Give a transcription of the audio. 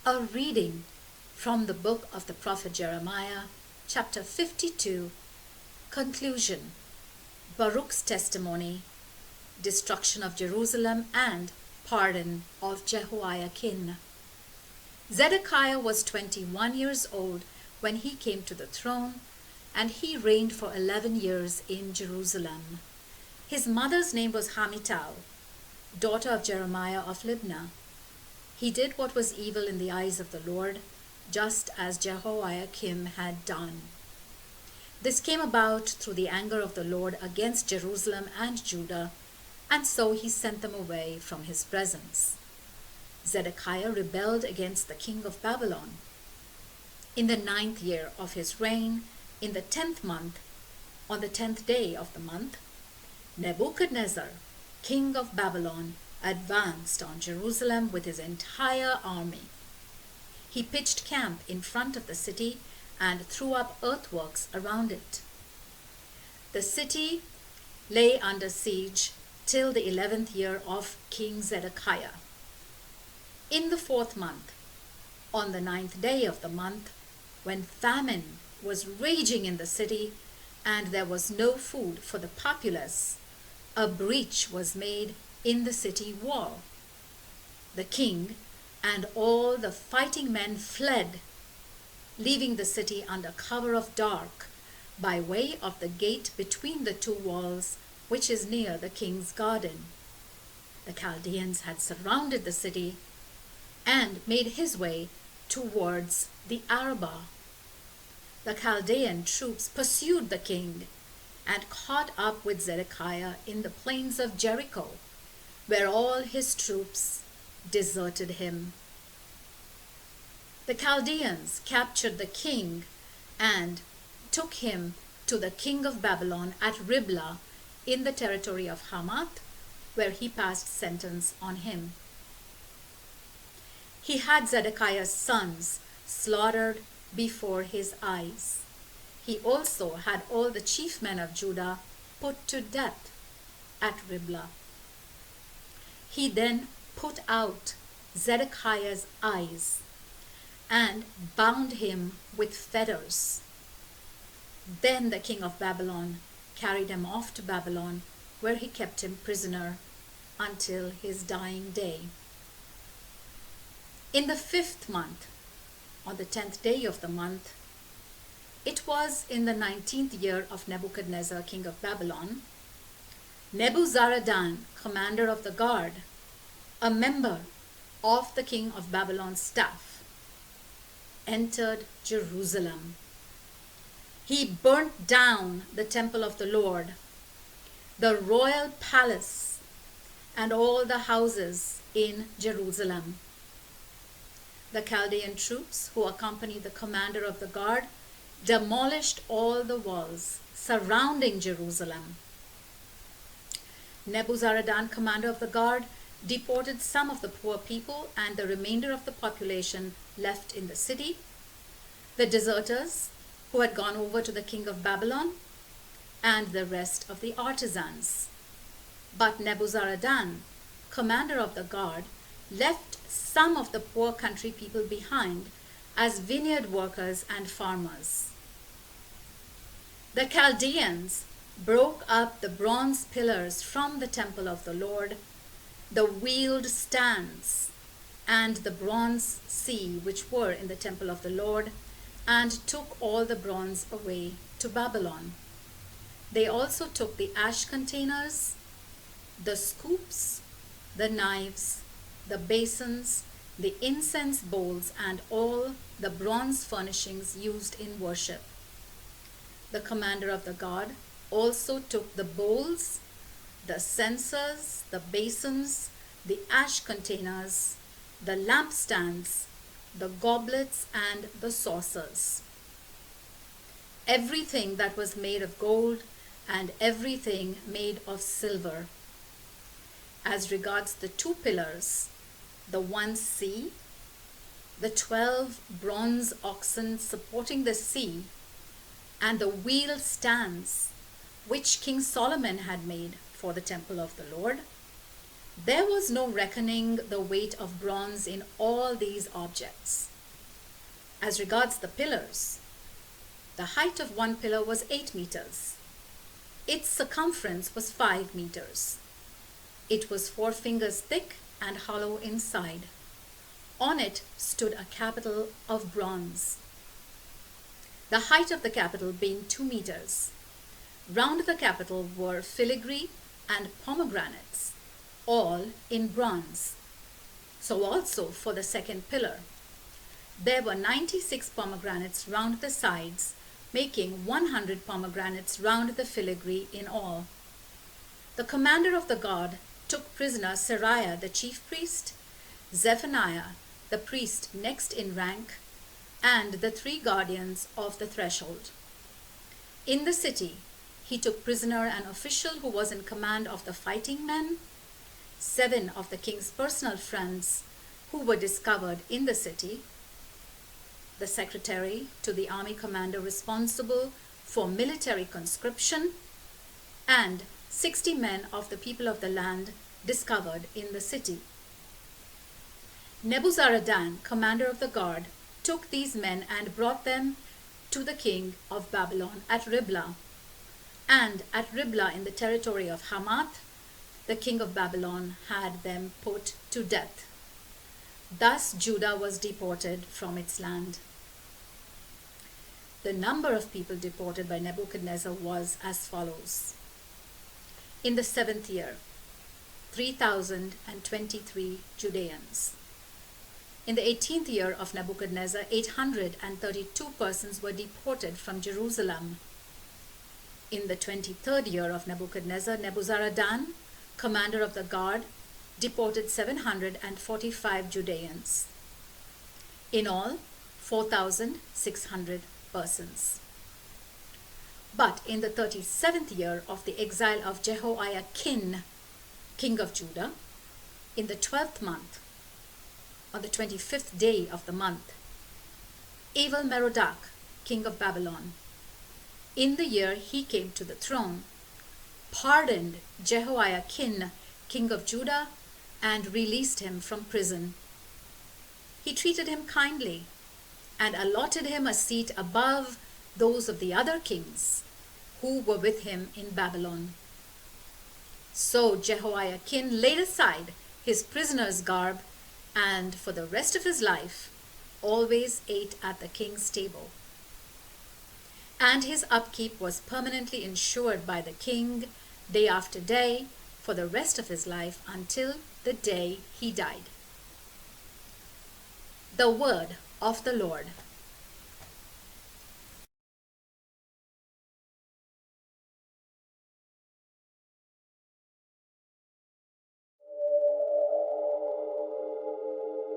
A reading from the book of the prophet Jeremiah, chapter 52, conclusion, Baruch's testimony, destruction of Jerusalem and pardon of Jehoiakim. Zedekiah was 21 years old when he came to the throne, and he reigned for 11 years in Jerusalem. His mother's name was Hamutal, daughter of Jeremiah of Libnah. He did what was evil in the eyes of the Lord, just as Jehoiakim had done. This came about through the anger of the Lord against Jerusalem and Judah, and so he sent them away from his presence. Zedekiah rebelled against the king of Babylon. In the 9th year of his reign, in the 10th month, on the 10th day of the month, Nebuchadnezzar, king of Babylon, advanced on Jerusalem with his entire army. He pitched camp in front of the city and threw up earthworks around it. The city lay under siege till the 11th year of King Zedekiah. In the 4th month, on the 9th day of the month, when famine was raging in the city and there was no food for the populace, a breach was made in the city wall. The king and all the fighting men fled, leaving the city under cover of dark by way of the gate between the two walls, which is near the king's garden. The Chaldeans had surrounded the city and made his way towards the Arabah. The Chaldean troops pursued the king and caught up with Zedekiah in the plains of Jericho, where all his troops deserted him. The Chaldeans captured the king and took him to the king of Babylon at Riblah in the territory of Hamath, where he passed sentence on him. He had Zedekiah's sons slaughtered before his eyes. He also had all the chief men of Judah put to death at Riblah. He then put out Zedekiah's eyes and bound him with fetters. Then the king of Babylon carried him off to Babylon, where he kept him prisoner until his dying day. In the 5th month, on the 10th day of the month, it was in the 19th year of Nebuchadnezzar, king of Babylon, Nebuzaradan, commander of the guard, a member of the king of Babylon's staff, entered Jerusalem. He burnt down the temple of the Lord, the royal palace, and all the houses in Jerusalem. The Chaldean troops who accompanied the commander of the guard demolished all the walls surrounding Jerusalem. Nebuzaradan, commander of the guard, deported some of the poor people, and the remainder of the population left in the city. The deserters who had gone over to the king of Babylon, and the rest of the artisans. But Nebuzaradan, commander of the guard, left some of the poor country people behind as vineyard workers and farmers. The Chaldeans broke up the bronze pillars from the temple of the Lord, the wheeled stands, and the bronze sea which were in the temple of the Lord, and took all the bronze away to Babylon. They also took the ash containers, the scoops, the knives, the basins, the incense bowls, and all the bronze furnishings used in worship. The commander of the guard also took the bowls, the censers, the basins, the ash containers, the lampstands, the goblets, and the saucers. Everything that was made of gold and everything made of silver. As regards the 2 pillars, the one sea, the 12 bronze oxen supporting the sea, and the wheel stands which King Solomon had made for the temple of the Lord, There was no reckoning the weight of bronze in all these objects. As regards the pillars, the height of one pillar was 8 meters. Its circumference was 5 meters. It was 4 fingers thick and hollow inside. On it stood a capital of bronze, the height of the capital being 2 meters. Round the capital were filigree and pomegranates, all in bronze. So also for the second pillar. There were 96 pomegranates round the sides, making 100 pomegranates round the filigree in all. The commander of the guard took prisoner Seraiah the chief priest, Zephaniah the priest next in rank, and the 3 guardians of the threshold. In the city, he took prisoner an official who was in command of the fighting men, 7 of the king's personal friends who were discovered in the city, the secretary to the army commander responsible for military conscription, and 60 men of the people of the land discovered in the city. Nebuzaradan, commander of the guard, took these men and brought them to the king of Babylon at Riblah. And at Riblah in the territory of Hamath, the king of Babylon had them put to death. Thus Judah was deported from its land. The number of people deported by Nebuchadnezzar was as follows. In the 7th year, 3,023 Judeans. In the 18th year of Nebuchadnezzar, 832 persons were deported from Jerusalem. In the 23rd year of Nebuchadnezzar, Nebuzaradan, commander of the guard, deported 745 Judeans. In all, 4,600 persons. But in the 37th year of the exile of Jehoiakim, king of Judah, in the 12th month, on the 25th day of the month, Evil-Merodach, king of Babylon, in the year he came to the throne, pardoned Jehoiakim, king of Judah, and released him from prison. He treated him kindly and allotted him a seat above those of the other kings who were with him in Babylon. So Jehoiakim laid aside his prisoner's garb and for the rest of his life always ate at the king's table. And his upkeep was permanently ensured by the king day after day for the rest of his life until the day he died. The word of the Lord.